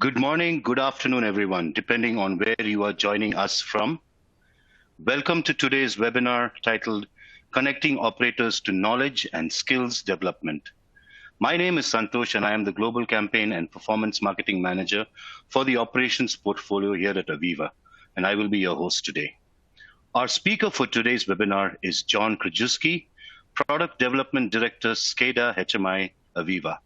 Good morning, good afternoon, everyone, depending on where you are joining us from. Welcome to today's webinar titled Connecting Operators to Knowledge and Skills Development. My name is Santosh and I am the Global Campaign and Performance Marketing Manager for the Operations portfolio here at AVEVA, and I will be your host today. Our speaker for today's webinar is John Krajewski, Product Development Director, SCADA HMI, AVEVA.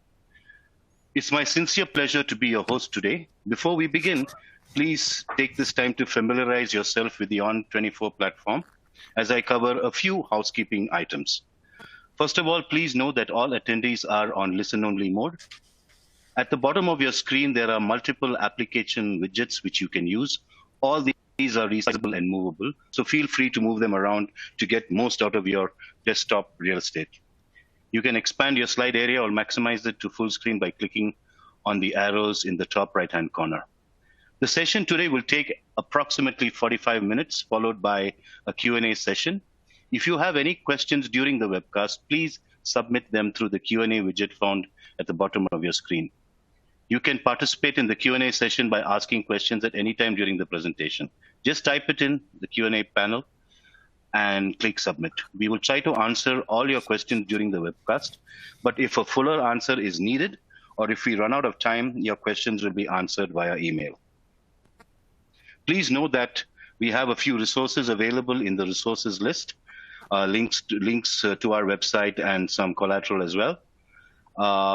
It's my sincere pleasure to be your host today. Before we begin, please take this time to familiarize yourself with the ON24 platform as I cover a few housekeeping items. First of all, please know that all attendees are on listen-only mode. At the bottom of your screen, there are multiple application widgets which you can use. All these are resizable and movable, so feel free to move them around to get most out of your desktop real estate. You can expand your slide area or maximize it to full screen by clicking on the arrows in the top right-hand corner. The session today will take approximately 45 minutes, followed by a Q&A session. If you have any questions during the webcast, please submit them through the Q&A widget found at the bottom of your screen. You can participate in the Q&A session by asking questions at any time during the presentation. Just type it in the Q&A panel and click submit. We will try to answer all your questions during the webcast, but if a fuller answer is needed, or if we run out of time, your questions will be answered via email. Please know that we have a few resources available in the resources list, links to our website and some collateral as well.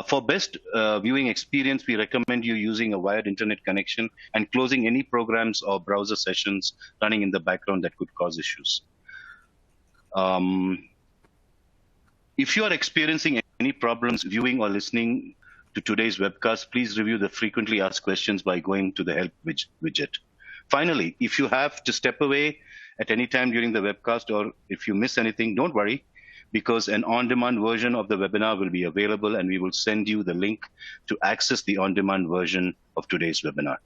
For best viewing experience, we recommend you using a wired internet connection and closing any programs or browser sessions running in the background that could cause issues. If you are experiencing any problems viewing or listening to today's webcast, please review the frequently asked questions by going to the help widget. Finally, if you have to step away at any time during the webcast or if you miss anything, don't worry, because an on-demand version of the webinar will be available and we will send you the link to access the on-demand version of today's webinar.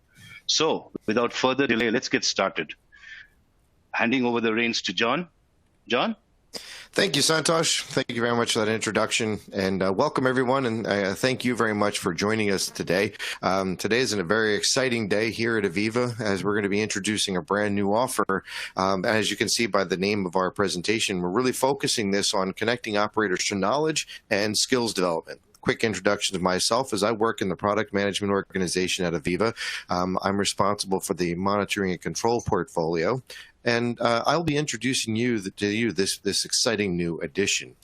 So without further delay, let's get started. Handing over the reins to John. John? Thank you, Santosh. Thank you very much for that introduction, and welcome everyone, and thank you very much for joining us today. Today is a very exciting day here at AVEVA as we're going to be introducing a brand new offer. As you can see by the name of our presentation, we're really focusing this on connecting operators to knowledge and skills development. Quick introduction of myself as I work in the product management organization at AVEVA. I'm responsible for the monitoring and control portfolio. And I'll be introducing to you this exciting new addition.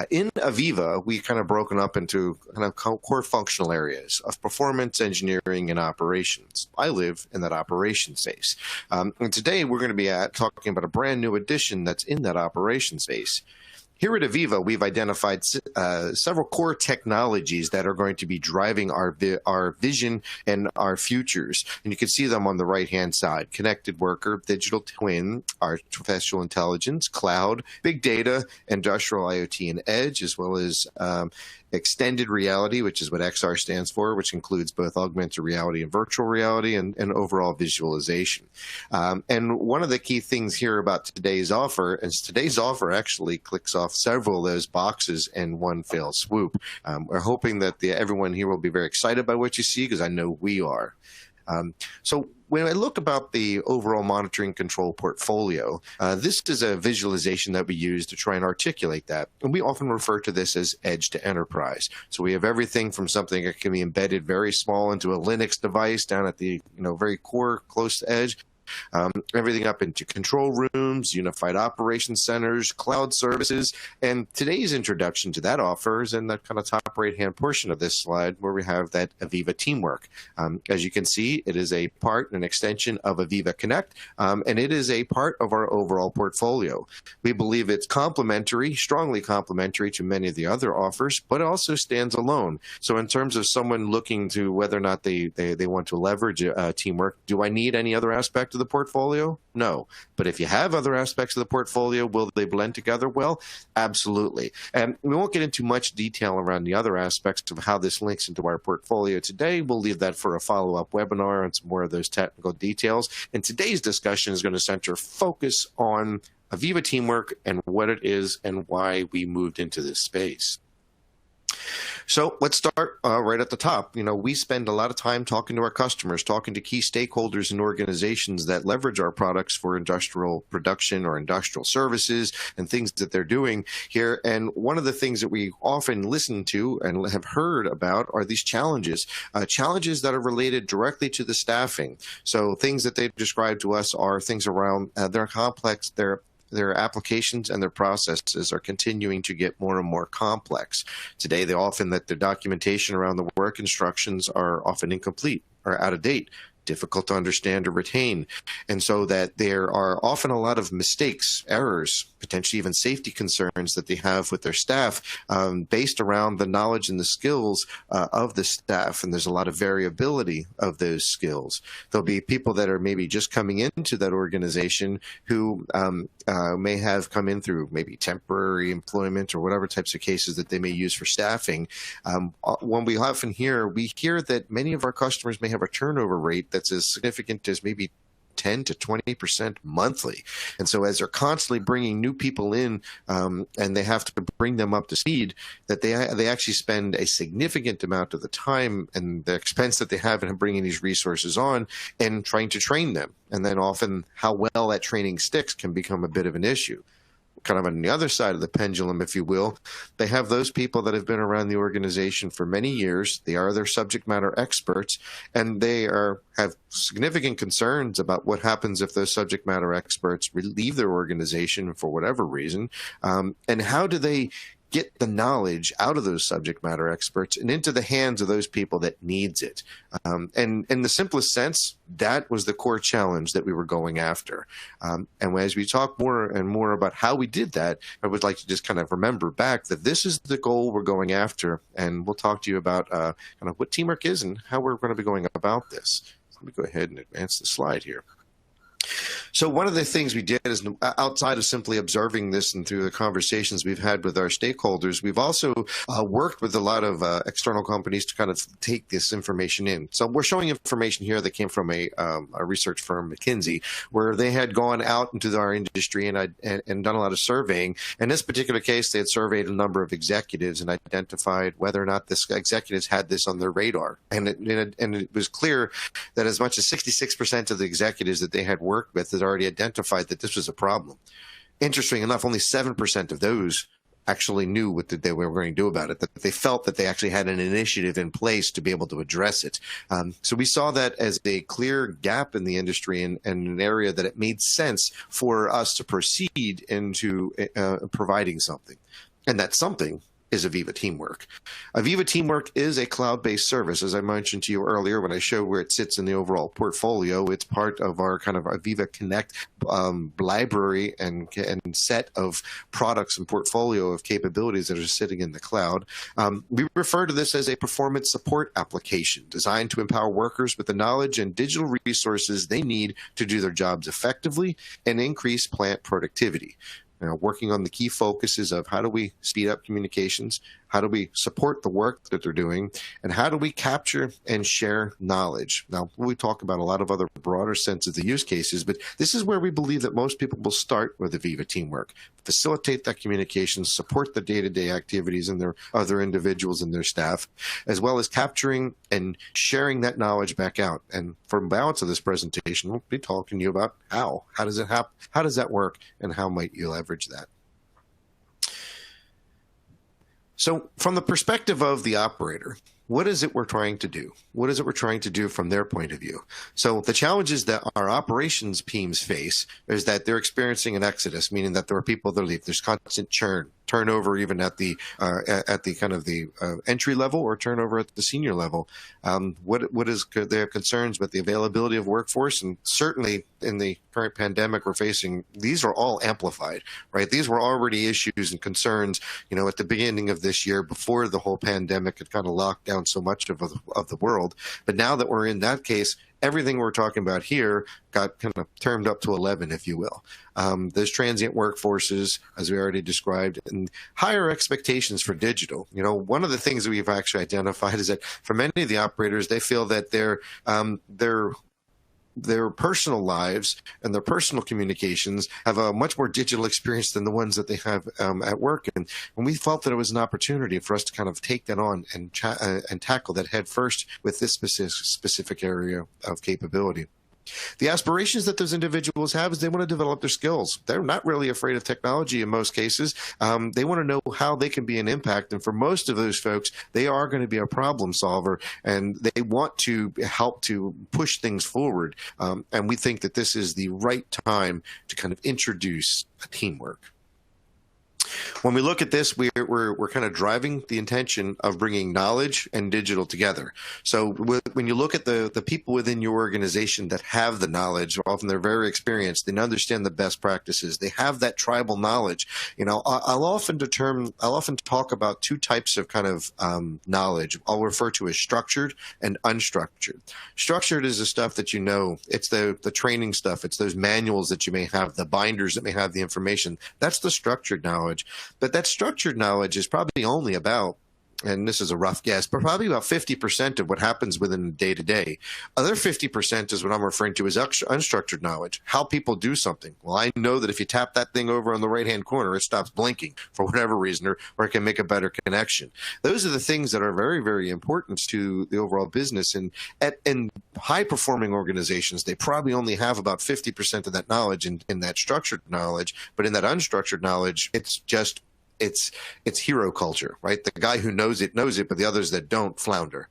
In AVEVA, we kind of broken up into kind of core functional areas of performance, engineering, and operations. I live in that operations space. And today we're going to be talking about a brand new addition that's in that operations space. Here at AVEVA, we've identified several core technologies that are going to be driving our vision and our futures. And you can see them on the right-hand side: connected worker, digital twin, artificial intelligence, cloud, big data, industrial IoT and edge, as well as extended reality, which is what XR stands for, which includes both augmented reality and virtual reality and overall visualization. And one of the key things here about today's offer is today's offer actually clicks off several of those boxes in one fell swoop. We're hoping that everyone here will be very excited by what you see, because I know we are. So when I look about the overall monitoring control portfolio, this is a visualization that we use to try and articulate that. And we often refer to this as edge to enterprise. So we have everything from something that can be embedded very small into a Linux device down at the very core, close to edge. Everything up into control rooms, unified operation centers, cloud services, and today's introduction to that offer is in the kind of top right-hand portion of this slide where we have that AVEVA Teamwork. As you can see, it is a part and an extension of AVEVA Connect, and it is a part of our overall portfolio. We believe it's complementary, strongly complementary to many of the other offers, but it also stands alone. So in terms of someone looking to whether or not they want to leverage Teamwork, do I need any other aspect of the portfolio? No. But if you have other aspects of the portfolio, will they blend together well? Absolutely. And we won't get into much detail around the other aspects of how this links into our portfolio today. We'll leave that for a follow-up webinar and some more of those technical details. And today's discussion is going to focus on AVEVA Teamwork and what it is and why we moved into this space. So let's start right at the top. We spend a lot of time talking to our customers, talking to key stakeholders and organizations that leverage our products for industrial production or industrial services and things that they're doing here. And one of the things that we often listen to and have heard about are these challenges, challenges that are related directly to the staffing. So things that they describe to us are things around their complex, their applications and their processes are continuing to get more and more complex. Today, they often that the documentation around the work instructions are often incomplete or out of date, difficult to understand or retain. And so that there are often a lot of mistakes, errors, potentially even safety concerns that they have with their staff based around the knowledge and the skills of the staff. And there's a lot of variability of those skills. There'll be people that are maybe just coming into that organization who may have come in through maybe temporary employment or whatever types of cases that they may use for staffing. When we often hear, we hear that many of our customers may have a turnover rate that's as significant as maybe 10 to 20% monthly. And so as they're constantly bringing new people in and they have to bring them up to speed, that they actually spend a significant amount of the time and the expense that they have in bringing these resources on and trying to train them. And then often how well that training sticks can become a bit of an issue. Kind of on the other side of the pendulum, if you will, they have those people that have been around the organization for many years. They are their subject matter experts, and they have significant concerns about what happens if those subject matter experts leave their organization for whatever reason, and how do they get the knowledge out of those subject matter experts and into the hands of those people that needs it. And in the simplest sense, that was the core challenge that we were going after. And as we talk more and more about how we did that, I would like to just kind of remember back that this is the goal we're going after. And we'll talk to you about kind of what teamwork is and how we're going to be going about this. Let me go ahead and advance the slide here. So one of the things we did is, outside of simply observing this and through the conversations we've had with our stakeholders, we've also worked with a lot of external companies to kind of take this information in. So we're showing information here that came from a research firm, McKinsey, where they had gone out into our industry and done a lot of surveying. In this particular case, they had surveyed a number of executives and identified whether or not this executives had this on their radar. And it was clear that as much as 66% of the executives that they had worked with had already identified that this was a problem. Interesting enough, only 7% of those actually knew what they were going to do about it, that they felt that they actually had an initiative in place to be able to address it. So we saw that as a clear gap in the industry and an area that it made sense for us to proceed into providing something. And that something is AVEVA Teamwork. AVEVA Teamwork is a cloud-based service. As I mentioned to you earlier, when I showed where it sits in the overall portfolio, it's part of our kind of AVEVA Connect library and set of products and portfolio of capabilities that are sitting in the cloud. We refer to this as a performance support application designed to empower workers with the knowledge and digital resources they need to do their jobs effectively and increase plant productivity. Working on the key focuses of how do we speed up communications, how do we support the work that they're doing, and how do we capture and share knowledge. Now, we talk about a lot of other broader sense of the use cases, but this is where we believe that most people will start with AVEVA Teamwork. Facilitate that communication, support the day-to-day activities and their other individuals and their staff, as well as capturing and sharing that knowledge back out. And for the balance of this presentation, we'll be talking to you about how does it happen, how does that work, and how might you leverage that. So from the perspective of the operator, what is it we're trying to do? What is it we're trying to do from their point of view? So the challenges that our operations teams face is that they're experiencing an exodus, meaning that there are people that leave. There's constant turnover, even at the kind of the entry level or turnover at the senior level. What is their concerns about the availability of workforce? And certainly in the current pandemic we're facing, these are all amplified, right? These were already issues and concerns, at the beginning of this year before the whole pandemic had kind of locked down so much of the world. But now that we're in that case, everything we're talking about here got kind of turned up to 11, if you will. There's transient workforces, as we already described, and higher expectations for digital. One of the things that we've actually identified is that for many of the operators, they feel that their their personal lives and their personal communications have a much more digital experience than the ones that they have at work. And we felt that it was an opportunity for us to kind of take that on and tackle that head first with this specific area of capability. The aspirations that those individuals have is they want to develop their skills. They're not really afraid of technology in most cases. They want to know how they can be an impact. And for most of those folks, they are going to be a problem solver, and they want to help to push things forward. And we think that this is the right time to kind of introduce teamwork. When we look at this, we're kind of driving the intention of bringing knowledge and digital together. So when you look at the people within your organization that have the knowledge, often they're very experienced, they understand the best practices, they have that tribal knowledge. You know, I'll often talk about two types of kind of knowledge. I'll refer to as structured and unstructured. Structured is the stuff that you know. It's the training stuff. It's those manuals that you may have, the binders that may have the information. That's the structured knowledge. But that structured knowledge is probably only about, and this is a rough guess, but probably about 50% of what happens within the day-to-day. Other 50% is what I'm referring to as unstructured knowledge, how people do something. Well, I know that if you tap that thing over on the right-hand corner, it stops blinking for whatever reason, or it can make a better connection. Those are the things that are very, very important to the overall business. And in high-performing organizations, they probably only have about 50% of that knowledge in that structured knowledge, but in that unstructured knowledge, it's just it's hero culture, right? The guy who knows it, but the others that don't flounder.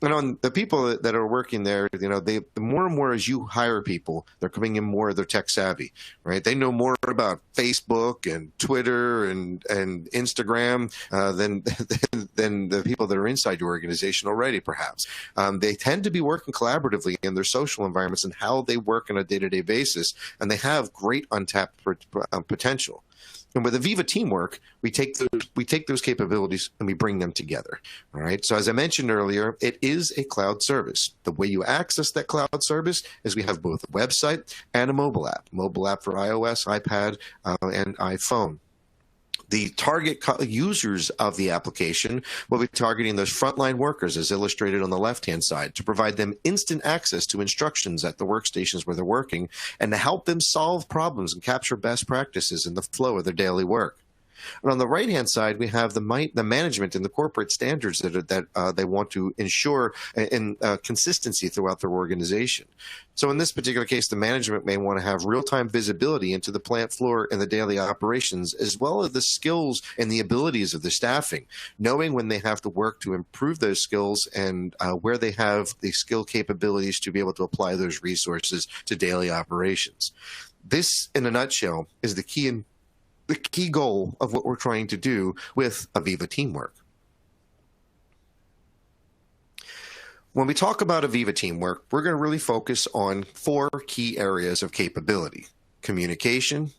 And on the people that are working there, you know, the more and more as you hire people, they're coming in more, they're tech savvy, right? They know more about Facebook and Twitter and Instagram than the people that are inside your organization already, perhaps. They tend to be working collaboratively in their social environments and how they work on a day-to-day basis, and they have great untapped potential. And with AVEVA Teamwork, we take those capabilities and we bring them together. All right. So as I mentioned earlier, it is a cloud service. The way you access that cloud service is we have both a website and a mobile app. Mobile app for iOS, iPad, and iPhone. The target users of the application will be targeting those frontline workers, as illustrated on the left-hand side, to provide them instant access to instructions at the workstations where they're working and to help them solve problems and capture best practices in the flow of their daily work. And on the right-hand side, we have the management and the corporate standards that they want to ensure in consistency throughout their organization. So in this particular case, the management may want to have real-time visibility into the plant floor and the daily operations, as well as the skills and the abilities of the staffing, knowing when they have to work to improve those skills and where they have the skill capabilities to be able to apply those resources to daily operations. This, in a nutshell, is the key goal of what we're trying to do with AVEVA Teamwork. When we talk about AVEVA Teamwork, we're going to really focus on 4 key areas of capability: communication,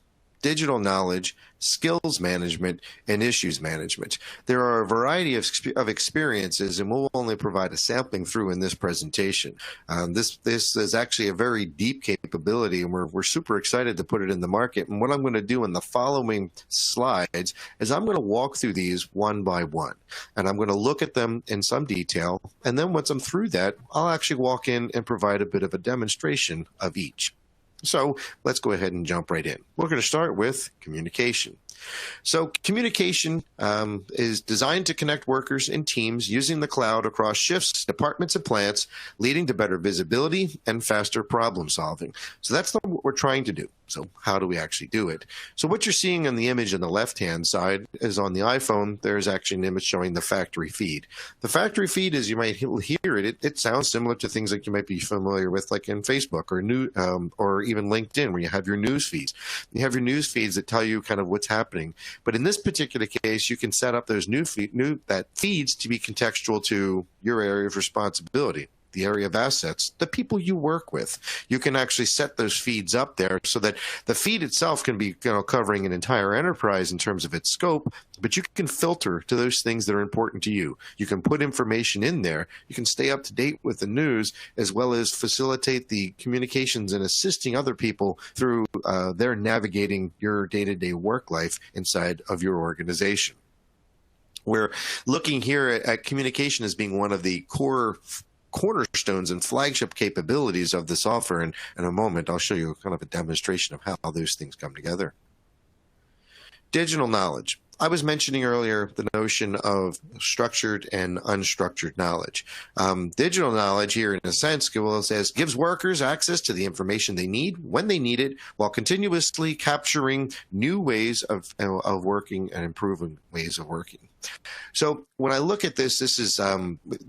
digital knowledge, skills management, and issues management. There are a variety of experiences, and we'll only provide a sampling through in this presentation. This is actually a very deep capability, and we're super excited to put it in the market. And what I'm going to do in the following slides is I'm going to walk through these one by one, and I'm going to look at them in some detail. And then once I'm through that, I'll actually walk in and provide a bit of a demonstration of each. So let's go ahead and jump right in. We're going to start with communication. So communication is designed to connect workers and teams using the cloud across shifts, departments, and plants, leading to better visibility and faster problem solving. So that's what we're trying to do. So how do we actually do it? So what you're seeing on the image on the left-hand side is on the iPhone, there's actually an image showing the factory feed. The factory feed, as you might hear it sounds similar to things that you might be familiar with, like in Facebook or even LinkedIn, where you have your news feeds. You have your news feeds that tell you kind of what's happening. But in this particular case, you can set up those feeds to be contextual to your area of responsibility, the area of assets, the people you work with. You can actually set those feeds up there so that the feed itself can be covering an entire enterprise in terms of its scope, but you can filter to those things that are important to you. You can put information in there. You can stay up to date with the news, as well as facilitate the communications and assisting other people through their navigating your day-to-day work life inside of your organization. We're looking here at communication as being one of the core cornerstones and flagship capabilities of the software. And in a moment, I'll show you kind of a demonstration of how those things come together. Digital knowledge. I was mentioning earlier the notion of structured and unstructured knowledge. Digital knowledge here, in a sense, gives workers access to the information they need when they need it, while continuously capturing new ways of working and improving ways of working. So when I look at this, this is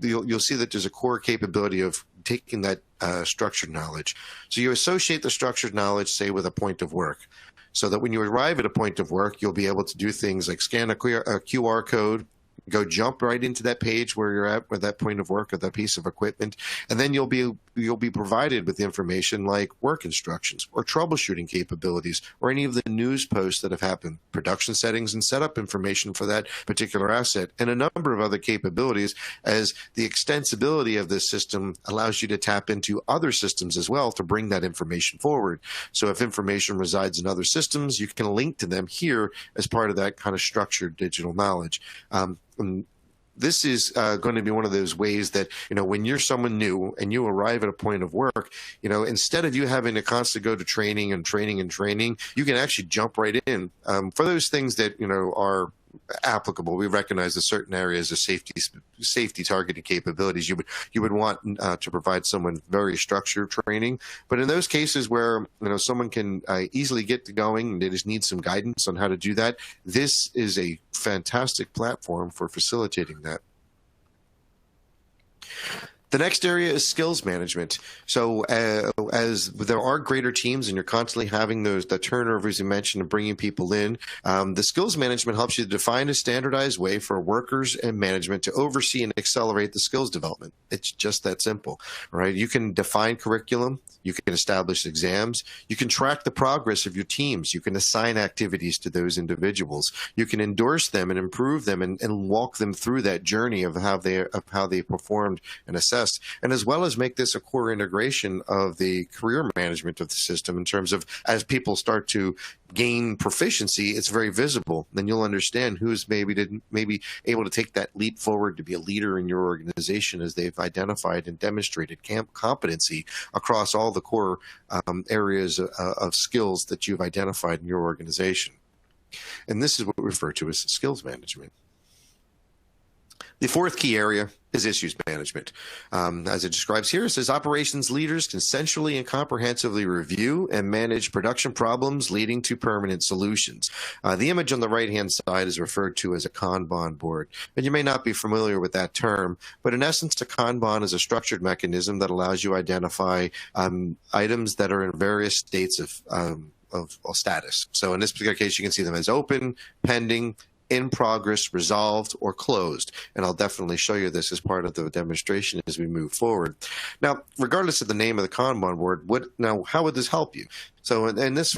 you'll see that there's a core capability of taking that structured knowledge. So you associate the structured knowledge, say, with a point of work, so that when you arrive at a point of work, you'll be able to do things like scan a QR code, go jump right into that page where you're at with that point of work or that piece of equipment, and then you'll be provided with information like work instructions or troubleshooting capabilities or any of the news posts that have happened, production settings and setup information for that particular asset, and a number of other capabilities, as the extensibility of this system allows you to tap into other systems as well to bring that information forward. So if information resides in other systems, you can link to them here as part of that kind of structured digital knowledge. And this is going to be one of those ways that, when you're someone new and you arrive at a point of work, instead of you having to constantly go to training, you can actually jump right in. For those things that, are applicable, we recognize that certain areas of safety targeted capabilities you would want to provide someone very structured training. But in those cases where someone can easily get to going and they just need some guidance on how to do that, this is a fantastic platform for facilitating that. The next area is skills management. So as there are greater teams and you're constantly having the turnover, as you mentioned, and bringing people in, the skills management helps you to define a standardized way for workers and management to oversee and accelerate the skills development. It's just that simple, right? You can define curriculum. You can establish exams. You can track the progress of your teams. You can assign activities to those individuals. You can endorse them and improve them and walk them through that journey of how they performed and assessed. And as well as make this a core integration of the career management of the system, in terms of, as people start to gain proficiency, it's very visible. Then you'll understand who's maybe able to take that leap forward to be a leader in your organization, as they've identified and demonstrated competency across all the core areas of skills that you've identified in your organization. And this is what we refer to as skills management. The fourth key area is issues management. As it describes here, it says operations leaders can centrally and comprehensively review and manage production problems leading to permanent solutions. The image on the right-hand side is referred to as a Kanban board. And you may not be familiar with that term, but in essence, a Kanban is a structured mechanism that allows you to identify items that are in various states of status. So in this particular case, you can see them as open, pending, in progress, resolved, or closed. And I'll definitely show you this as part of the demonstration as we move forward. Now, regardless of the name of the Kanban board, how would this help you? So in this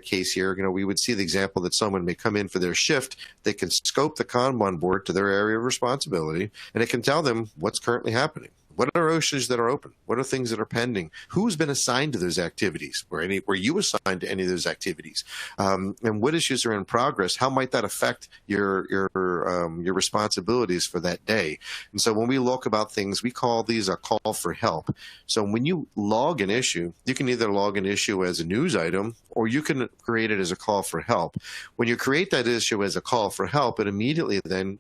case here, we would see the example that someone may come in for their shift. They can scope the Kanban board to their area of responsibility, and it can tell them what's currently happening. What are issues that are open? What are things that are pending? Who's been assigned to those activities? Were you assigned to any of those activities? And what issues are in progress? How might that affect your responsibilities for that day? And so when we look about things, we call these a call for help. So when you log an issue, you can either log an issue as a news item, or you can create it as a call for help. When you create that issue as a call for help, it immediately then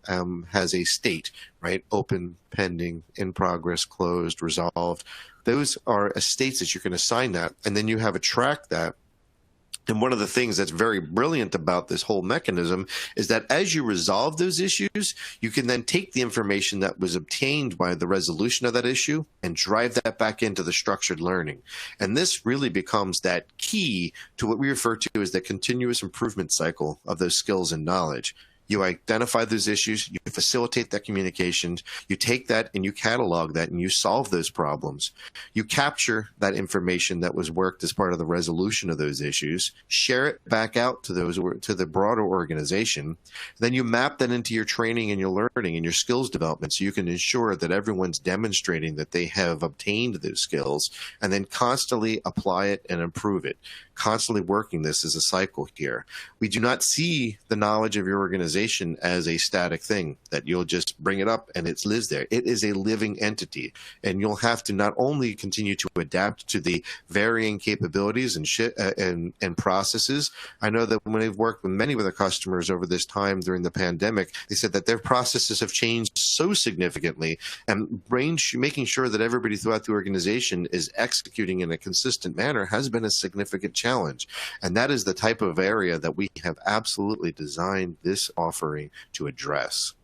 has a state, right? Open, pending, in progress, closed, resolved. Those are states that you can assign that, and then you have a track that. And one of the things that's very brilliant about this whole mechanism is that as you resolve those issues, you can then take the information that was obtained by the resolution of that issue and drive that back into the structured learning. And this really becomes that key to what we refer to as the continuous improvement cycle of those skills and knowledge. You identify those issues, you facilitate that communication, you take that and you catalog that and you solve those problems. You capture that information that was worked as part of the resolution of those issues, share it back out to the broader organization. Then you map that into your training and your learning and your skills development, so you can ensure that everyone's demonstrating that they have obtained those skills, and then constantly apply it and improve it. Constantly working this as a cycle here. We do not see the knowledge of your organization organization as a static thing that you'll just bring it up and it lives there. It is a living entity, and you'll have to not only continue to adapt to the varying capabilities and processes. I know that when I've worked with many of the customers over this time during the pandemic, they said that their processes have changed so significantly, and making sure that everybody throughout the organization is executing in a consistent manner has been a significant challenge. And that is the type of area that we have absolutely designed this offering to address.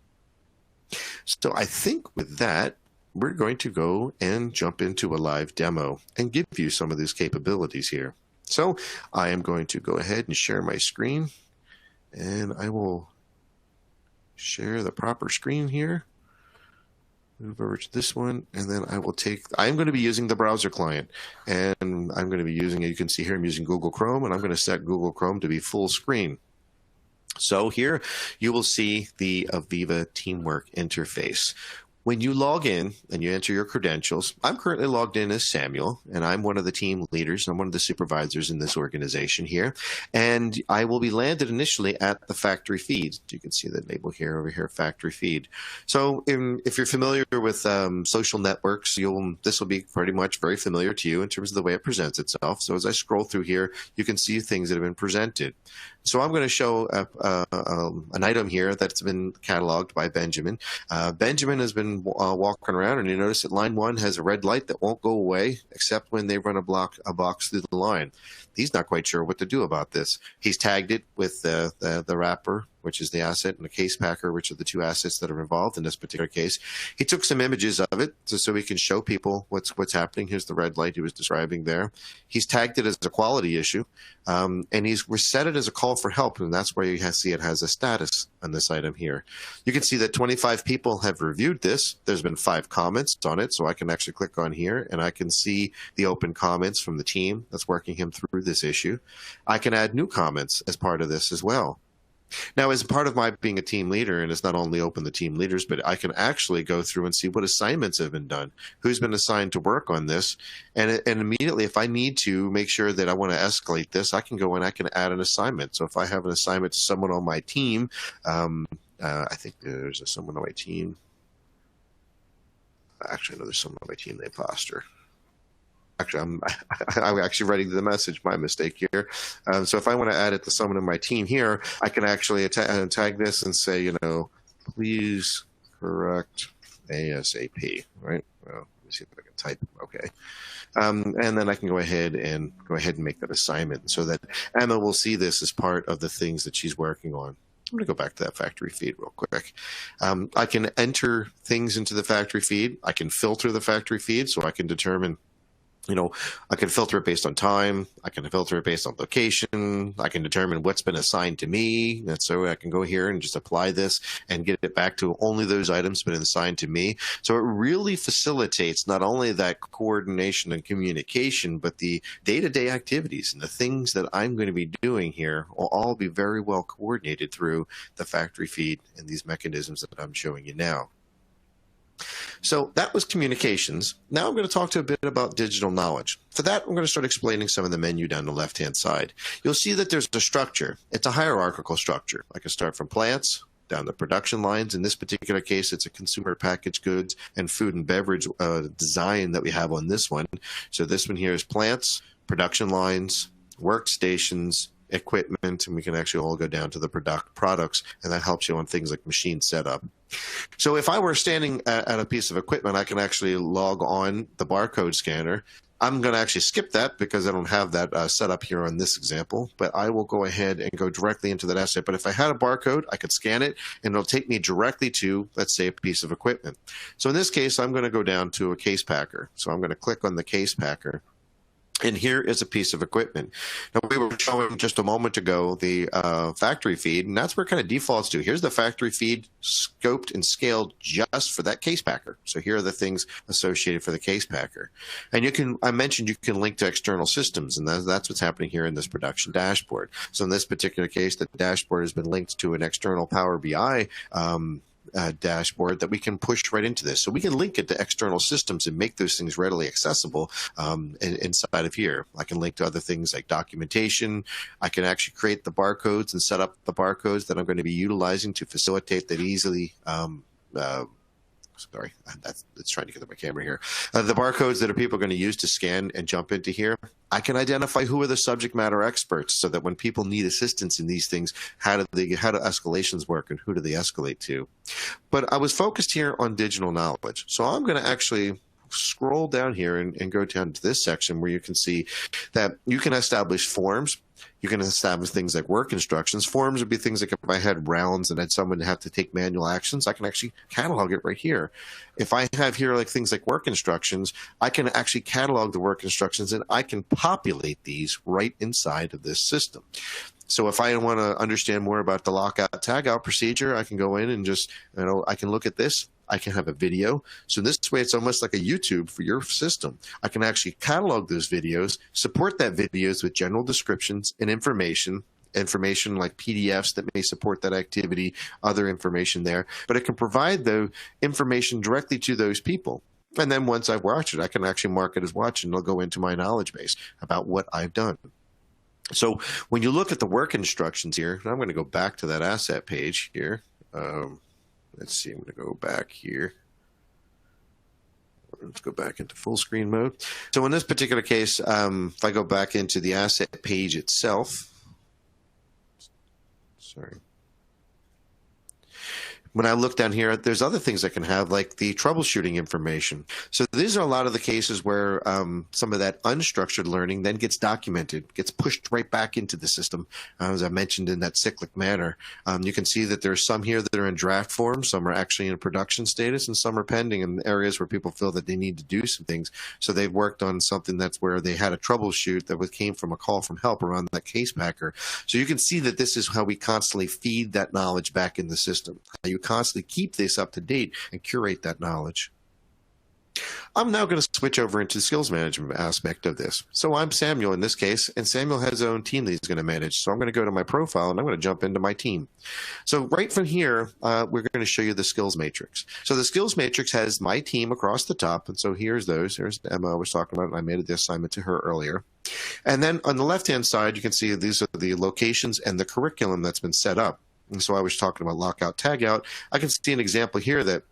So I think with that, we're going to go and jump into a live demo and give you some of these capabilities here. So I am going to go ahead and share my screen, and I will share the proper screen here. Move over to this one, and then I'm going to be using the browser client, and I'm going to be using, you can see here, I'm using Google Chrome, and I'm going to set Google Chrome to be full screen. So here you will see the AVEVA Teamwork interface. When you log in and you enter your credentials, I'm currently logged in as Samuel, and I'm one of the team leaders. I'm one of the supervisors in this organization here. And I will be landed initially at the factory feed. You can see the label here over here, factory feed. So if you're familiar with social networks, this will be pretty much very familiar to you in terms of the way it presents itself. So as I scroll through here, you can see things that have been presented. So I'm going to show an item here that's been cataloged by Benjamin. Benjamin has been walking around, and you notice that line 1 has a red light that won't go away except when they run a box through the line. He's not quite sure what to do about this. He's tagged it with the wrapper, which is the asset, and the case packer, which are the two assets that are involved in this particular case. He took some images of it so he can show people what's happening. Here's the red light he was describing there. He's tagged it as a quality issue, and he's set it as a call for help, and that's where you see it has a status on this item here. You can see that 25 people have reviewed this. There's been 5 comments on it, so I can actually click on here, and I can see the open comments from the team that's working him through this issue. I can add new comments as part of this as well. Now, as part of my being a team leader, and it's not only open to team leaders, but I can actually go through and see what assignments have been done, who's been assigned to work on this, and immediately, if I need to make sure that I want to escalate this, I can go and I can add an assignment. So if I have an assignment to someone on my team, I think there's someone on my team. Actually, I know there's someone on my team named Foster. Actually, I'm actually writing the message. My mistake here. So if I want to add it to someone in my team here, I can actually tag this and say, please correct ASAP. Right? Well, let me see if I can type. Okay. And then I can go ahead and make that assignment so that Emma will see this as part of the things that she's working on. I'm going to go back to that factory feed real quick. I can enter things into the factory feed. I can filter the factory feed so I can determine, I can filter it based on time. I can filter it based on location. I can determine what's been assigned to me. And so I can go here and just apply this and get it back to only those items been assigned to me. So it really facilitates not only that coordination and communication, but the day-to-day activities and the things that I'm going to be doing here will all be very well coordinated through the factory feed and these mechanisms that I'm showing you now. So that was communications. Now I'm going to talk to a bit about digital knowledge. For that, I'm going to start explaining some of the menu down the left-hand side. You'll see that there's a structure. It's a hierarchical structure. I can start from plants down to production lines. In this particular case, it's a consumer packaged goods and food and beverage design that we have on this one. So this one here is plants, production lines, workstations, equipment, and we can actually all go down to the products, and that helps you on things like machine setup. So if I were standing at a piece of equipment, I can actually log on the barcode scanner. I'm going to actually skip that because I don't have that set up here on this example, but I will go ahead and go directly into that asset. But if I had a barcode, I could scan it, and it'll take me directly to, let's say, a piece of equipment. So in this case, I'm going to go down to a case packer. So I'm going to click on the case packer. And here is a piece of equipment. Now, we were showing just a moment ago the factory feed, and that's where it kind of defaults to. Here's the factory feed scoped and scaled just for that case packer. So here are the things associated for the case packer. And I mentioned you can link to external systems, and that's what's happening here in this production dashboard. So in this particular case, the dashboard has been linked to an external Power BI dashboard that we can push right into this. So we can link it to external systems and make those things readily accessible inside of here. I can link to other things like documentation. I can actually create the barcodes and set up the barcodes that I'm going to be utilizing to facilitate that easily. Sorry, it's trying to get to my camera here. The barcodes that people are going to use to scan and jump into here, I can identify who are the subject matter experts so that when people need assistance in these things, how do escalations work and who do they escalate to? But I was focused here on digital knowledge. So I'm going to actually scroll down here and go down to this section where you can see that you can establish forms. You can establish things like work instructions. Forms would be things like if I had rounds and had someone have to take manual actions, I can actually catalog it right here. If I have here like things like work instructions, I can actually catalog the work instructions and I can populate these right inside of this system. So if I want to understand more about the lockout tagout procedure, I can go in and just, I can look at this. I can have a video. So this way, it's almost like a YouTube for your system. I can actually catalog those videos, support that videos with general descriptions and information like PDFs that may support that activity, other information there. But it can provide the information directly to those people. And then once I've watched it, I can actually mark it as watched, and it'll go into my knowledge base about what I've done. So when you look at the work instructions here, and I'm going to go back to that asset page here. Let's see, I'm going to go back here. Let's go back into full screen mode. So in this particular case, if I go back into the asset page itself, sorry. When I look down here, there's other things I can have, like the troubleshooting information. So these are a lot of the cases where some of that unstructured learning then gets documented, gets pushed right back into the system, as I mentioned, in that cyclic manner. You can see that there's some here that are in draft form, some are actually in production status, and some are pending in areas where people feel that they need to do some things. So they've worked on something that's where they had a troubleshoot that came from a call from help around that case packer. So you can see that this is how we constantly feed that knowledge back in the system. How you constantly keep this up to date and curate that knowledge. I'm now going to switch over into the skills management aspect of this. So I'm Samuel in this case, and Samuel has his own team that he's going to manage. So I'm going to go to my profile and I'm going to jump into my team. So right from here, we're going to show you the skills matrix. So the skills matrix has my team across the top. And so here's those. Here's Emma I was talking about, and I made the assignment to her earlier. And then on the left-hand side, you can see these are the locations and the curriculum that's been set up. And so I was talking about lockout, tagout. I can see an example here that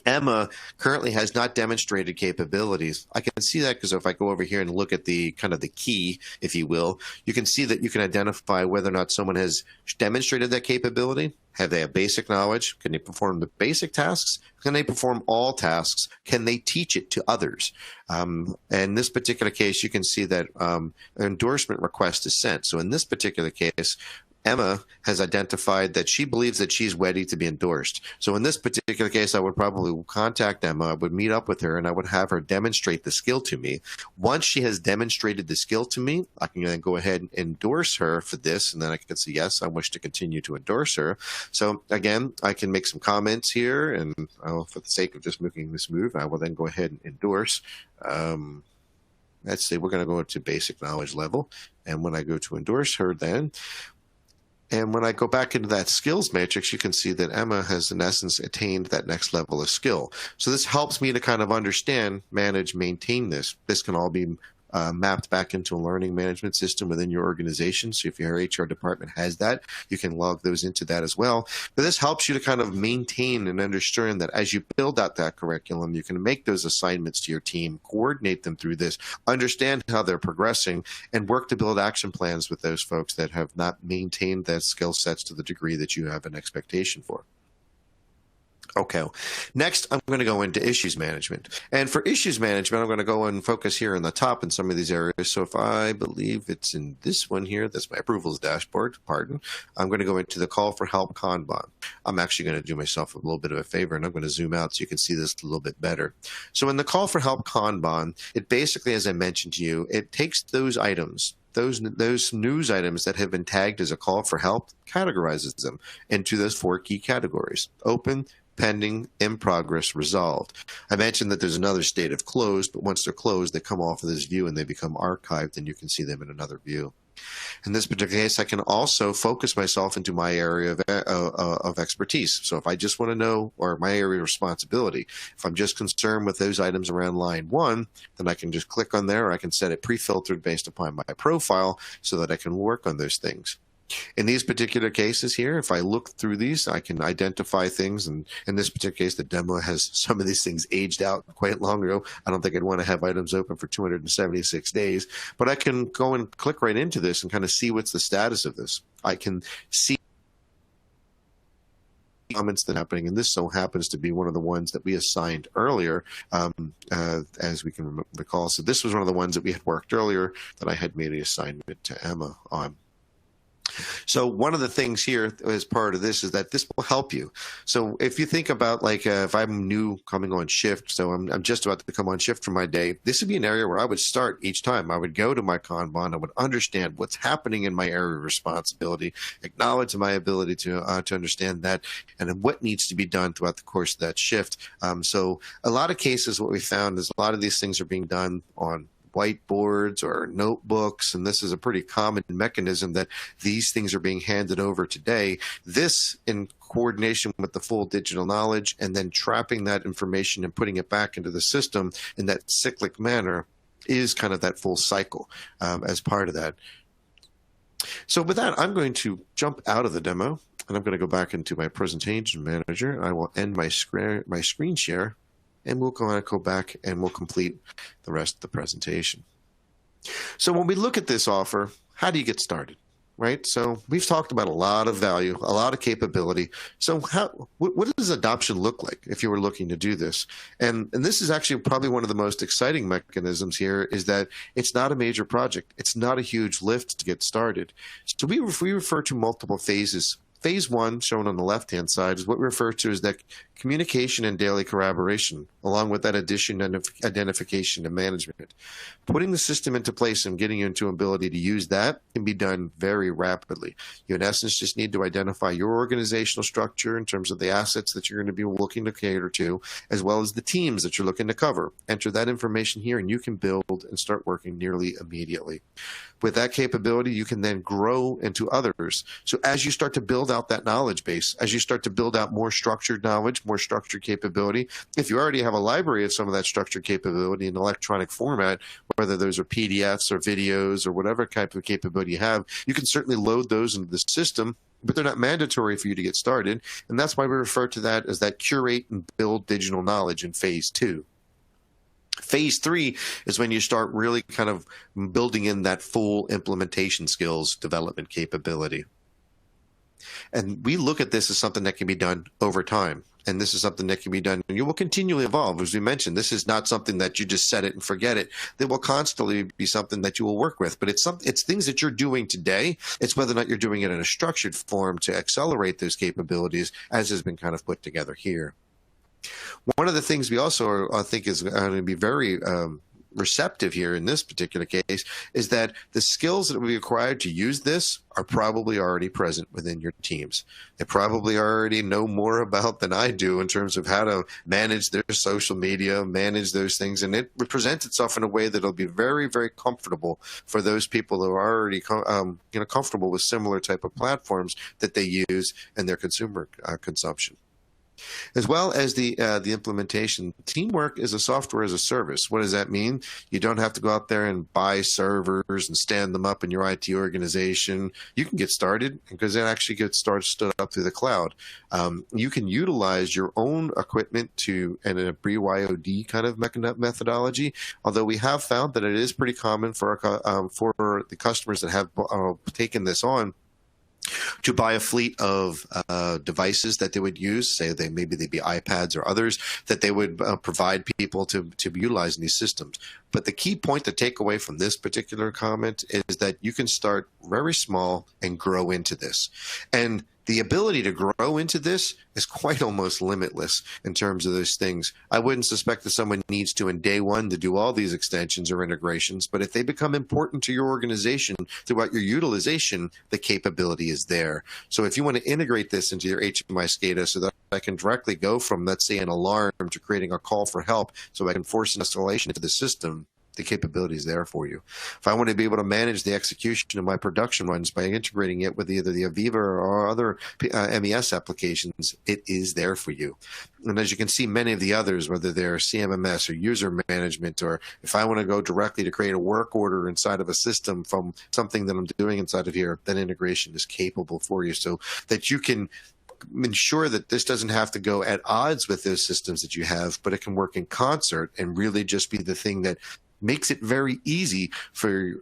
Emma currently has not demonstrated capabilities. I can see that because if I go over here and look at the kind of the key, if you will, you can see that you can identify whether or not someone has demonstrated that capability. Have they have basic knowledge? Can they perform the basic tasks? Can they perform all tasks? Can they teach it to others? In this particular case, you can see that an endorsement request is sent. So in this particular case, Emma has identified that she believes that she's ready to be endorsed. So in this particular case, I would probably contact Emma, I would meet up with her, and I would have her demonstrate the skill to me. Once she has demonstrated the skill to me, I can then go ahead and endorse her for this, and then I can say, yes, I wish to continue to endorse her. So again, I can make some comments here, and for the sake of just making this move, I will then go ahead and endorse. Let's say we're going to go to basic knowledge level, and when I go to endorse her then, and when I go back into that skills matrix, you can see that Emma has, in essence, attained that next level of skill. So this helps me to kind of understand, manage, maintain this. This can all be mapped back into a learning management system within your organization. So if your HR department has that, you can log those into that as well. But this helps you to kind of maintain and understand that as you build out that curriculum, you can make those assignments to your team, coordinate them through this, understand how they're progressing, and work to build action plans with those folks that have not maintained that skill sets to the degree that you have an expectation for. Okay, next I'm going to go into issues management. And for issues management, I'm going to go and focus here in the top in some of these areas. So if I believe it's in this one here, that's my approvals dashboard, pardon, I'm going to go into the call for help Kanban. I'm actually going to do myself a little bit of a favor, and I'm going to zoom out so you can see this a little bit better. So in the call for help Kanban, it basically, as I mentioned to you, it takes those items, those news items that have been tagged as a call for help, categorizes them into those 4 key categories: open, pending, in progress, resolved. I mentioned that there's another state of closed, but once they're closed, they come off of this view and they become archived, and you can see them in another view. In this particular case, I can also focus myself into my area of expertise. So if I just want to know, or my area of responsibility, if I'm just concerned with those items around line 1, then I can just click on there, or I can set it pre-filtered based upon my profile so that I can work on those things. In these particular cases here, if I look through these, I can identify things. And in this particular case, the demo has some of these things aged out quite long ago. I don't think I'd want to have items open for 276 days, but I can go and click right into this and kind of see what's the status of this. I can see comments that are happening, and this so happens to be one of the ones that we assigned earlier, as we can recall. So this was one of the ones that we had worked earlier that I had made the assignment to Emma on. So one of the things here as part of this is that this will help you. So if you think about, like, if I'm new coming on shift, so I'm just about to come on shift for my day, this would be an area where I would start each time. I would go to my Kanban, I would understand what's happening in my area of responsibility, acknowledge my ability to understand that, and then what needs to be done throughout the course of that shift. So a lot of cases, what we found is a lot of these things are being done on whiteboards or notebooks, and this is a pretty common mechanism that these things are being handed over today. This, in coordination with the full digital knowledge, and then trapping that information and putting it back into the system in that cyclic manner, is kind of that full cycle as part of that. So with that, I'm going to jump out of the demo, and I'm going to go back into my presentation manager. I will end my screen share, and we'll go back and we'll complete the rest of the presentation. So when we look at this offer, how do you get started, right? So we've talked about a lot of value, a lot of capability. So what does adoption look like if you were looking to do this? And this is actually probably one of the most exciting mechanisms here, is that it's not a major project. It's not a huge lift to get started. So we refer to multiple phases. Phase 1, shown on the left-hand side, is what we refer to as that communication and daily collaboration, along with that addition and identification and management. Putting the system into place and getting you into ability to use that can be done very rapidly. You, in essence, just need to identify your organizational structure in terms of the assets that you're going to be looking to cater to, as well as the teams that you're looking to cover. Enter that information here, and you can build and start working nearly immediately. With that capability, you can then grow into others. So as you start to build out that knowledge base, as you start to build out more structured knowledge, more structured capability, if you already have a library of some of that structured capability in electronic format, whether those are PDFs or videos or whatever type of capability you have, you can certainly load those into the system, but they're not mandatory for you to get started. And that's why we refer to that as that curate and build digital knowledge in phase 2. Phase 3 is when you start really kind of building in that full implementation skills development capability. And we look at this as something that can be done over time. And this is something that can be done, and you will continually evolve. As we mentioned, this is not something that you just set it and forget it. There will constantly be something that you will work with, but it's things that you're doing today. It's whether or not you're doing it in a structured form to accelerate those capabilities, as has been kind of put together here. One of the things we also I think is going to be very receptive here in this particular case is that the skills that we required to use this are probably already present within your teams. They probably already know more about than I do in terms of how to manage their social media, manage those things, and it presents itself in a way that will be very, very comfortable for those people who are already comfortable with similar type of platforms that they use in their consumer consumption. As well as the implementation, Teamwork is a software as a service. What does that mean? You don't have to go out there and buy servers and stand them up in your IT organization. You can get started because it actually gets stood up through the cloud. You can utilize your own equipment in a BYOD kind of methodology, although we have found that it is pretty common for the customers that have taken this on to buy a fleet of devices that they would use, say maybe they'd be iPads or others, that they would provide people to utilize in these systems. But the key point to take away from this particular comment is that you can start very small and grow into this. And the ability to grow into this is quite almost limitless in terms of those things. I wouldn't suspect that someone needs to in day one to do all these extensions or integrations, but if they become important to your organization throughout your utilization, the capability is there. So if you want to integrate this into your HMI SCADA so that I can directly go from, let's say, an alarm to creating a call for help so I can force an escalation into the system, the capabilities there for you. If I want to be able to manage the execution of my production runs by integrating it with either the AVEVA or other MES applications, it is there for you. And as you can see, many of the others, whether they're CMMS or user management, or if I want to go directly to create a work order inside of a system from something that I'm doing inside of here, that integration is capable for you, so that you can ensure that this doesn't have to go at odds with those systems that you have, but it can work in concert and really just be the thing that makes it very easy for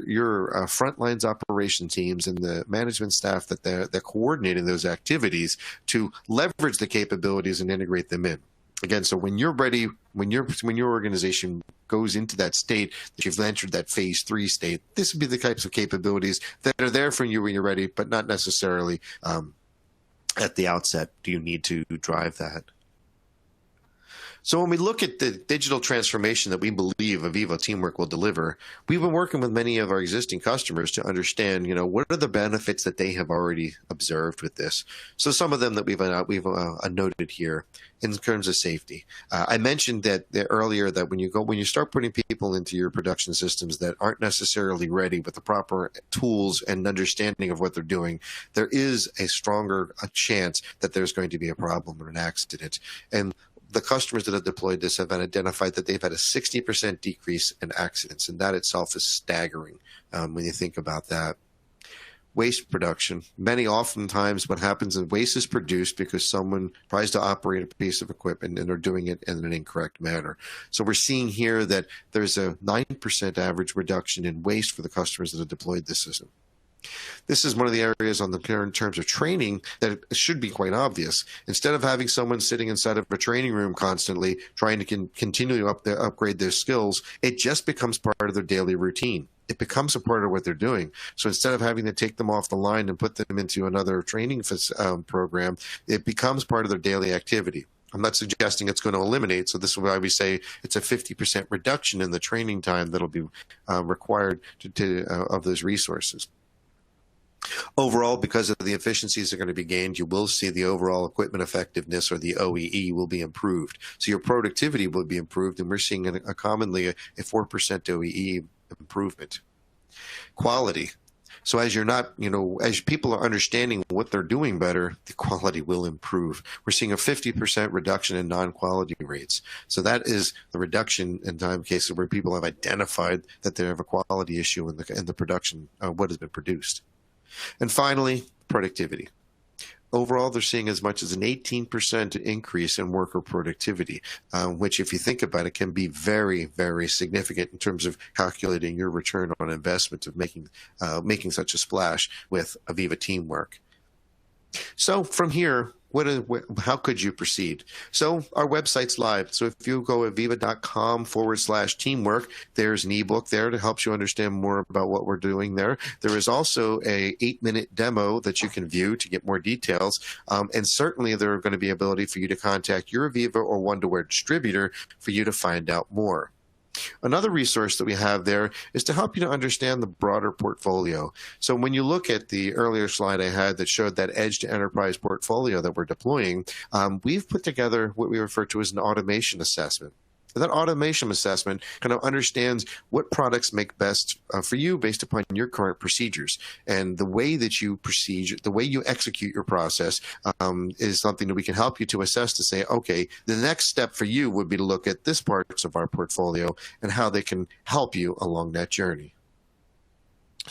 your frontlines operation teams and the management staff that they're coordinating those activities to leverage the capabilities and integrate them in. Again, so when you're ready, when your organization goes into that state that you've entered that phase 3 state, this would be the types of capabilities that are there for you when you're ready, but not necessarily at the outset do you need to drive that. So when we look at the digital transformation that we believe AVEVA Teamwork will deliver, we've been working with many of our existing customers to understand, what are the benefits that they have already observed with this. So some of them that we've noted here in terms of safety. I mentioned that earlier that when you start putting people into your production systems that aren't necessarily ready with the proper tools and understanding of what they're doing, there is a stronger chance that there's going to be a problem or an accident. And the customers that have deployed this have identified that they've had a 60% decrease in accidents, and that itself is staggering when you think about that. Waste production. Oftentimes what happens is waste is produced because someone tries to operate a piece of equipment and they're doing it in an incorrect manner. So we're seeing here that there's a 9% average reduction in waste for the customers that have deployed this system. This is one of the areas in terms of training that it should be quite obvious. Instead of having someone sitting inside of a training room constantly trying to continue to upgrade their skills, it just becomes part of their daily routine. It becomes a part of what they're doing. So instead of having to take them off the line and put them into another training program, it becomes part of their daily activity. I'm not suggesting it's going to eliminate, so this is why we say it's a 50% reduction in the training time that'll be required of those resources. Overall, because of the efficiencies that are going to be gained, you will see the overall equipment effectiveness, or the OEE, will be improved. So your productivity will be improved, and we're seeing commonly a 4% OEE improvement. Quality. So as as people are understanding what they're doing better, the quality will improve. We're seeing a 50% reduction in non-quality rates. So that is the reduction in time cases where people have identified that they have a quality issue in the production of what has been produced. And finally, productivity. Overall, they're seeing as much as an 18% increase in worker productivity, which, if you think about it, can be very, very significant in terms of calculating your return on investment of making such a splash with AVEVA Teamwork. So from here, how could you proceed? So our website's live. So if you go aveva.com/teamwork, there's an ebook there to help you understand more about what we're doing there. There is also a 8-minute demo that you can view to get more details. And certainly there are going to be ability for you to contact your AVEVA or Wonderware distributor for you to find out more. Another resource that we have there is to help you to understand the broader portfolio. So when you look at the earlier slide I had that showed that edge to enterprise portfolio that we're deploying, we've put together what we refer to as an automation assessment. That automation assessment kind of understands what products make best for you based upon your current procedures. And the way that you the way you execute your process is something that we can help you to assess to say, okay, the next step for you would be to look at this parts of our portfolio and how they can help you along that journey.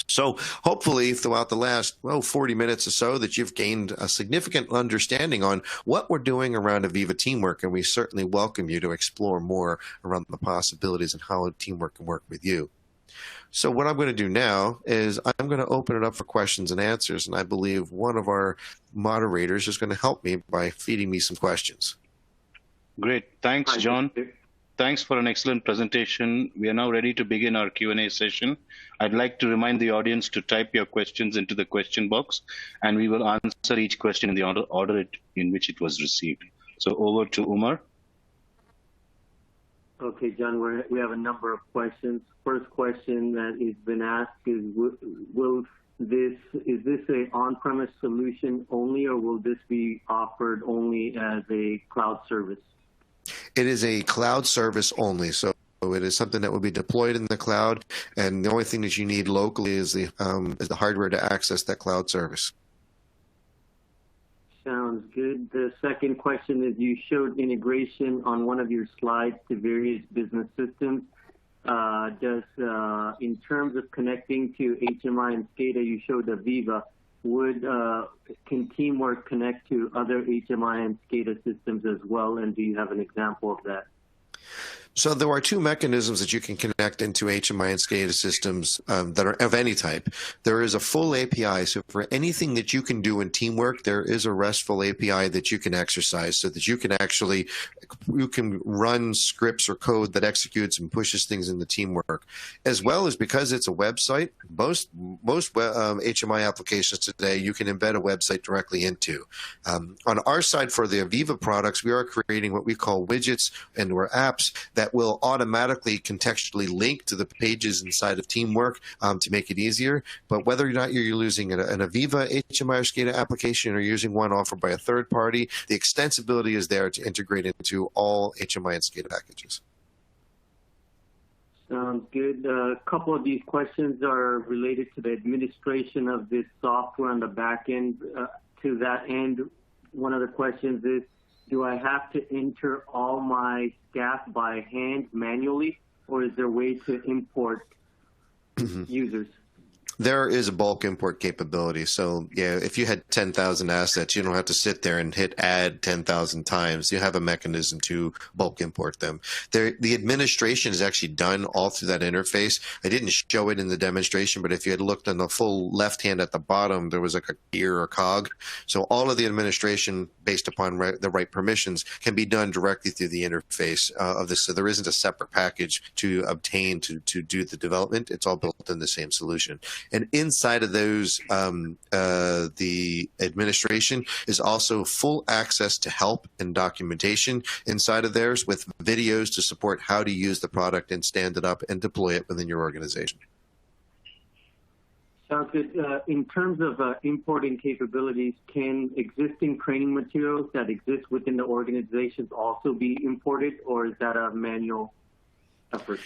So hopefully throughout the last 40 minutes or so that you've gained a significant understanding on what we're doing around AVEVA Teamwork, and we certainly welcome you to explore more around the possibilities and how Teamwork can work with you. So what I'm going to do now is I'm going to open it up for questions and answers, and I believe one of our moderators is going to help me by feeding me some questions. Great. Thanks, John. Thanks for an excellent presentation. We are now ready to begin our Q&A session. I'd like to remind the audience to type your questions into the question box, and we will answer each question in the order in which it was received. So over to Umar. Okay, John, we have a number of questions. First question that has been asked is, is this an on-premise solution only, or will this be offered only as a cloud service? It is a cloud service only. So it is something that will be deployed in the cloud, and the only thing that you need locally is the hardware to access that cloud service. Sounds good. The second question is, you showed integration on one of your slides to various business systems. In terms of connecting to HMI and SCADA, you showed AVEVA. Can Teamwork connect to other HMI and SCADA systems as well? And do you have an example of that? So there are two mechanisms that you can connect into HMI and SCADA systems that are of any type. There is a full API. So for anything that you can do in Teamwork, there is a RESTful API that you can exercise so that you can run scripts or code that executes and pushes things into Teamwork. As well as, because it's a website, most HMI applications today, you can embed a website directly into. On our side, for the AVEVA products, we are creating what we call widgets or apps that will automatically contextually link to the pages inside of Teamwork to make it easier. But whether or not you're using an AVEVA HMI or SCADA application or using one offered by a third party, the extensibility is there to integrate into all HMI and SCADA packages. Sounds good. A couple of these questions are related to the administration of this software on the back end. To that end, one of the questions is, do I have to enter all my staff by hand manually, or is there a way to import users? There is a bulk import capability. So yeah, if you had 10,000 assets, you don't have to sit there and hit add 10,000 times. You have a mechanism to bulk import them. The administration is actually done all through that interface. I didn't show it in the demonstration, but if you had looked on the full left hand at the bottom, there was like a gear or cog. So all of the administration based upon the right permissions can be done directly through the interface of this. So there isn't a separate package to obtain to do the development. It's all built in the same solution. And inside of those, the administration is also full access to help and documentation inside of theirs, with videos to support how to use the product and stand it up and deploy it within your organization. Sounds good. In terms of importing capabilities, can existing training materials that exist within the organizations also be imported, or is that a manual effort?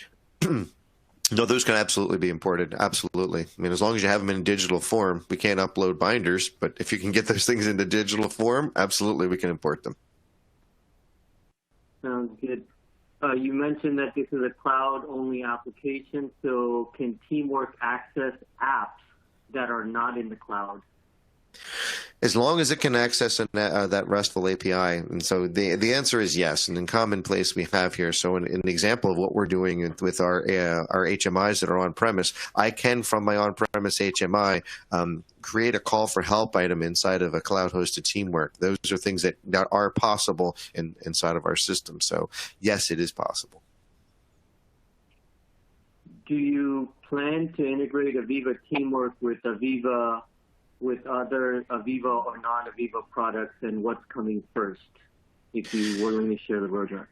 No, those can absolutely be imported. Absolutely. I mean, as long as you have them in digital form, we can't upload binders, but if you can get those things into digital form, absolutely, we can import them. Sounds good. You mentioned that this is a cloud-only application, so can Teamwork access apps that are not in the cloud? As long as it can access that RESTful API. And so the answer is yes. And in commonplace we have here, so in the example of what we're doing with our HMIs that are on-premise, I can, from my on-premise HMI, create a call for help item inside of a cloud-hosted Teamwork. Those are things that are possible inside of our system. So yes, it is possible. Do you plan to integrate AVEVA Teamwork with AVEVA, with other AVEVA or non-AVEVA products, and what's coming first, if you were willing to share the roadmap?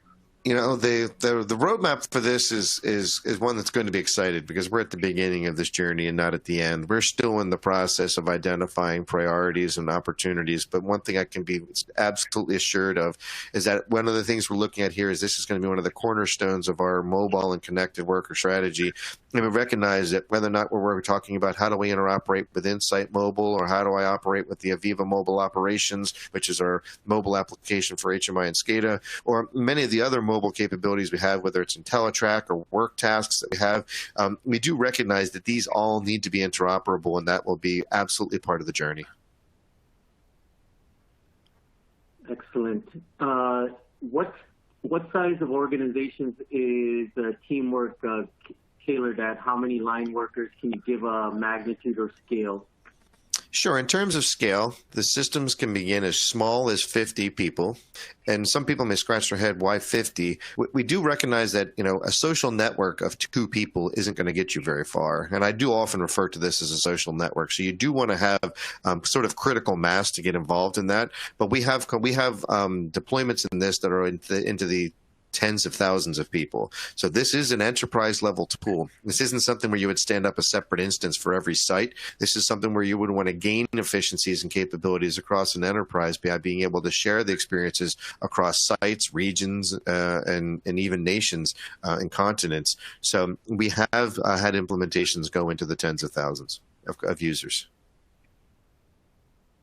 You know, the roadmap for this is one that's going to be excited, because we're at the beginning of this journey and not at the end. We're still in the process of identifying priorities and opportunities. But one thing I can be absolutely assured of is that one of the things we're looking at here is this is going to be one of the cornerstones of our mobile and connected worker strategy. And we recognize that whether or not we're talking about how do we interoperate with Insight Mobile, or how do I operate with the AVEVA Mobile Operations, which is our mobile application for HMI and SCADA, or many of the other mobile capabilities we have, whether it's IntelliTrack or work tasks that we have, we do recognize that these all need to be interoperable, and that will be absolutely part of the journey. Excellent. What size of organizations is Teamwork tailored at? How many line workers? Can you give a magnitude or scale? Sure. In terms of scale, the systems can begin as small as 50 people, and some people may scratch their head, why 50? We do recognize that, you know, a social network of 2 people isn't going to get you very far, and I do often refer to this as a social network. So you do want to have sort of critical mass to get involved in that, but we have deployments in this that are into the tens of thousands of people. So this is an enterprise level tool. This isn't something where you would stand up a separate instance for every site. This is something where you would want to gain efficiencies and capabilities across an enterprise by being able to share the experiences across sites, regions, and even nations and continents. So we have had implementations go into the tens of thousands of users.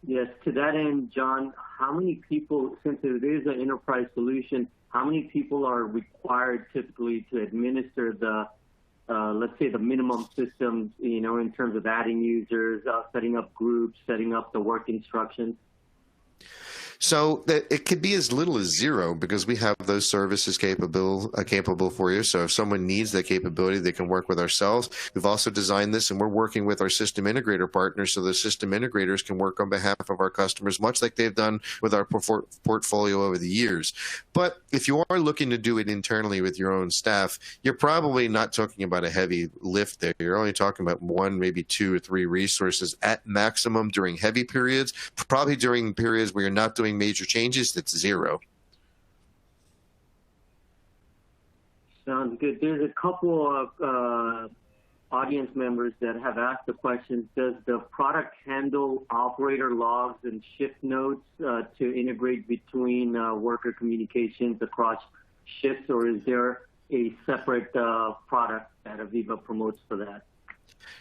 Yes, to that end, John, how many people, since it is an enterprise solution, how many people are required typically to administer the, let's say, the minimum systems, you know, in terms of adding users, setting up groups, setting up the work instructions? So it could be as little as 0 because we have those services capable for you. So if someone needs that capability, they can work with ourselves. We've also designed this, and we're working with our system integrator partners, so the system integrators can work on behalf of our customers, much like they've done with our portfolio over the years. But if you are looking to do it internally with your own staff, you're probably not talking about a heavy lift there. You're only talking about 1, maybe 2 or 3 resources at maximum during heavy periods. Probably during periods where you're not doing major changes, that's 0. Sounds good. There's a couple of audience members that have asked the question, does the product handle operator logs and shift notes to integrate between worker communications across shifts, or is there a separate product that AVEVA promotes for that?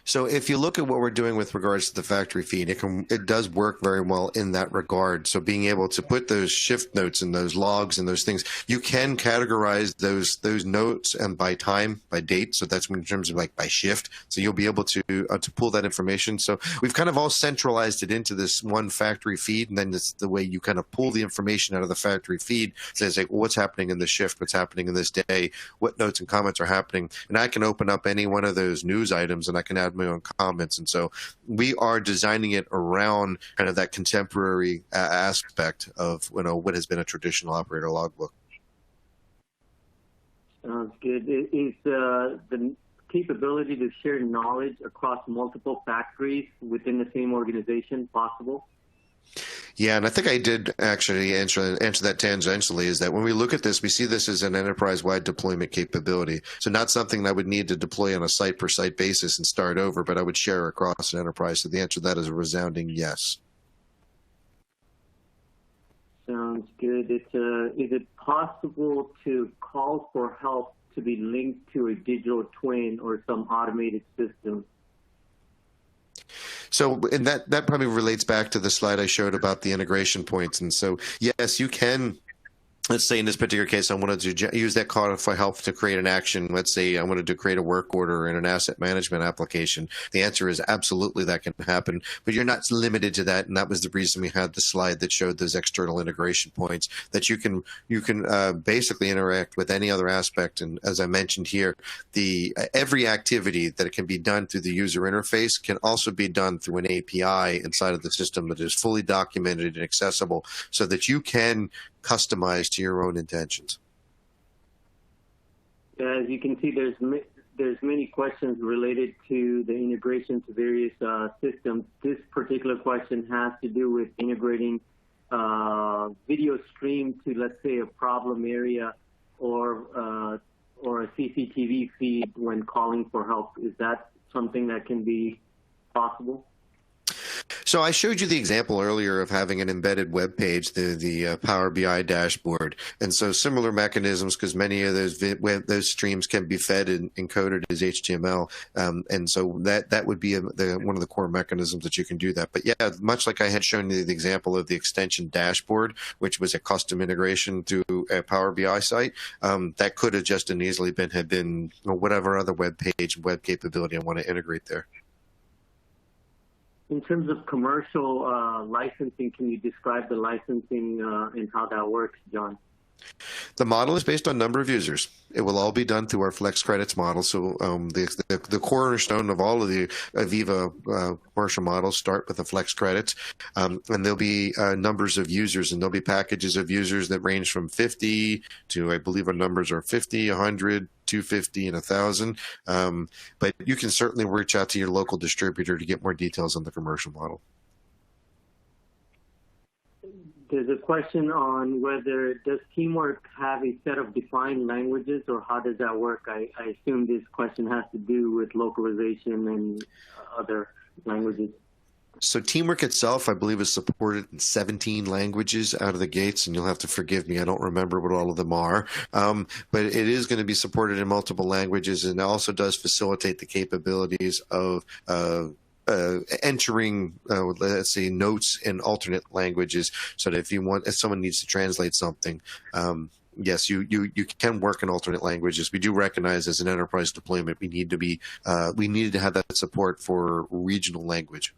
So if you look at what we're doing with regards to the factory feed, it does work very well in that regard. So being able to put those shift notes and those logs and those things, you can categorize those notes and by time, by date. So that's in terms of like by shift. So you'll be able to pull that information. So we've kind of all centralized it into this one factory feed, and then it's the way you kind of pull the information out of the factory feed. So it's like, well, what's happening in this shift? What's happening in this day? What notes and comments are happening? And I can open up any one of those news items and I can add my own comments. And so we are designing it around kind of that contemporary aspect of, you know, what has been a traditional operator logbook. Sounds good. Is the capability to share knowledge across multiple factories within the same organization possible? Yeah, and I think I did actually answer that tangentially, is that when we look at this, we see this as an enterprise-wide deployment capability. So not something that I would need to deploy on a site-per-site basis and start over, but I would share across an enterprise. So the answer to that is a resounding yes. Sounds good. Is it possible to call for help to be linked to a digital twin or some automated system? So, and that probably relates back to the slide I showed about the integration points. And so, yes, you can. Let's say in this particular case, I wanted to use that call for help to create an action. Let's say I wanted to create a work order in an asset management application. The answer is absolutely that can happen, but you're not limited to that. And that was the reason we had the slide that showed those external integration points, that you can basically interact with any other aspect. And as I mentioned here, every activity that can be done through the user interface can also be done through an API inside of the system that is fully documented and accessible, so that you can customize to your own intentions. As you can see, there's many questions related to the integration to various systems. This particular question has to do with integrating video stream to, let's say, a problem area or a CCTV feed when calling for help. Is that something that can be possible? So I showed you the example earlier of having an embedded web page, the Power BI dashboard, and so similar mechanisms, because many of those streams can be fed and encoded as HTML, and so that would be one of the core mechanisms that you can do that. But yeah, much like I had shown you the example of the extension dashboard, which was a custom integration to a Power BI site, that could have just as easily have been whatever other web page, web capability I want to integrate there. In terms of commercial licensing, can you describe the licensing and how that works, John? The model is based on number of users. It will all be done through our flex credits model. So the cornerstone of all of the AVEVA commercial models start with the flex credits, and there'll be numbers of users, and there'll be packages of users that range from 50 to, I believe our numbers are 50, 100, 250, and 1,000. But you can certainly reach out to your local distributor to get more details on the commercial model. There's a question on whether does teamwork have a set of defined languages, or how does that work? I assume this question has to do with localization and other languages. So teamwork itself, I believe, is supported in 17 languages out of the gates, and you'll have to forgive me. I don't remember what all of them are, but it is going to be supported in multiple languages, and it also does facilitate the capabilities of entering, let's say, notes in alternate languages, so that if someone needs to translate something, yes, you can work in alternate languages. We do recognize as an enterprise deployment, we needed to have that support for regional language.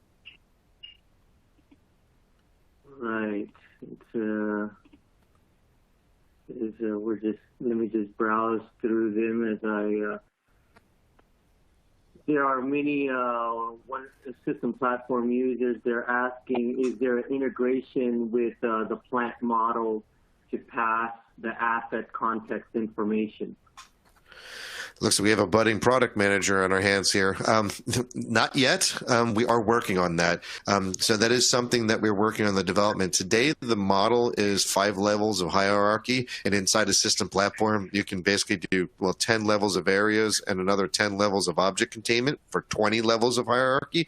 Right. Let me just browse through them as there are many one system platform users. They're asking, is there an integration with the plant model to pass the asset context information? Looks like we have a budding product manager on our hands here. Not yet. We are working on that. So that is something that we're working on the development. Today, the model is 5 levels of hierarchy, and inside a system platform, you can basically do, 10 levels of areas and another 10 levels of object containment for 20 levels of hierarchy.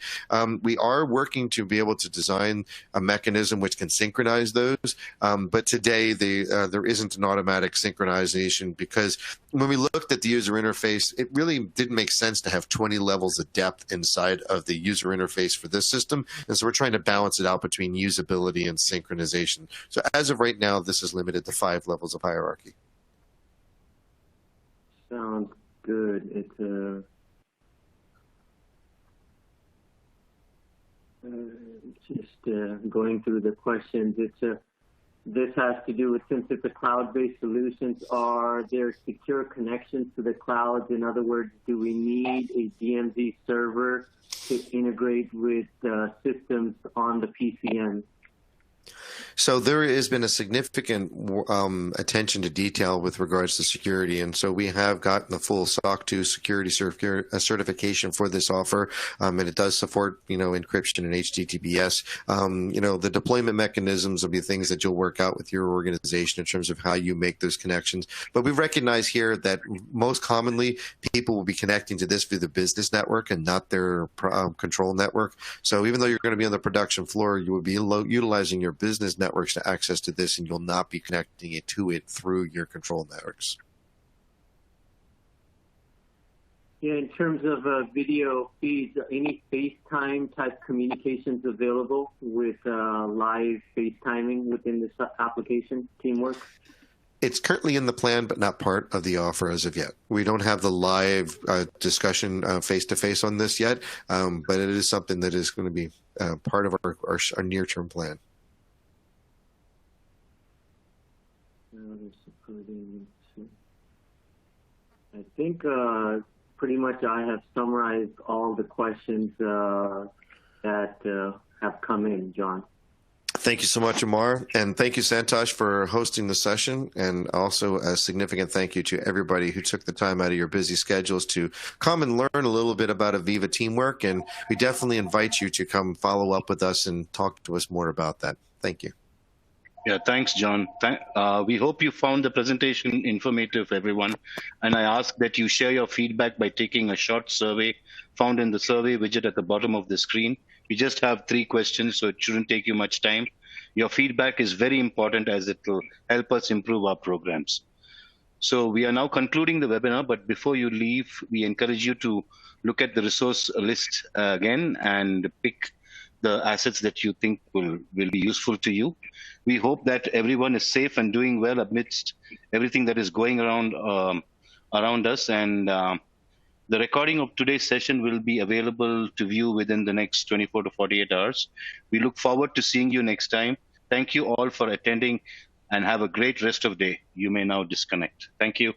We are working to be able to design a mechanism which can synchronize those. But today, there isn't an automatic synchronization, because when we looked at the user interface, it really didn't make sense to have 20 levels of depth inside of the user interface for this system. And so we're trying to balance it out between usability and synchronization. So as of right now, this is limited to 5 levels of hierarchy. Sounds good. It's just going through the questions. This has to do with, since it's a cloud-based solutions, are there secure connections to the clouds? In other words, do we need a DMZ server to integrate with systems on the PCN? So there has been a significant attention to detail with regards to security, and so we have gotten the full SOC 2 security certification for this offer, and it does support, encryption and HTTPS. The deployment mechanisms will be things that you'll work out with your organization in terms of how you make those connections. But we recognize here that most commonly people will be connecting to this through the business network and not their control network. So even though you're going to be on the production floor, you will be utilizing your business networks to access to this, and you'll not be connecting it through your control networks. Yeah, in terms of video feeds, any FaceTime type communications available with live FaceTiming within this application, Teamwork? It's currently in the plan, but not part of the offer as of yet. We don't have the live discussion face-to-face on this yet, but it is something that is going to be part of our near-term plan. I think pretty much I have summarized all the questions that have come in, John. Thank you so much, Amar. And thank you, Santosh, for hosting the session. And also a significant thank you to everybody who took the time out of your busy schedules to come and learn a little bit about AVEVA Teamwork. And we definitely invite you to come follow up with us and talk to us more about that. Thank you. Yeah, thanks, John. We hope you found the presentation informative, everyone. And I ask that you share your feedback by taking a short survey found in the survey widget at the bottom of the screen. We just have 3 questions, so it shouldn't take you much time. Your feedback is very important, as it will help us improve our programs. So we are now concluding the webinar, but before you leave, we encourage you to look at the resource list again and pick the assets that you think will be useful to you. We hope that everyone is safe and doing well amidst everything that is going around us. And the recording of today's session will be available to view within the next 24 to 48 hours. We look forward to seeing you next time. Thank you all for attending, and have a great rest of the day. You may now disconnect. Thank you.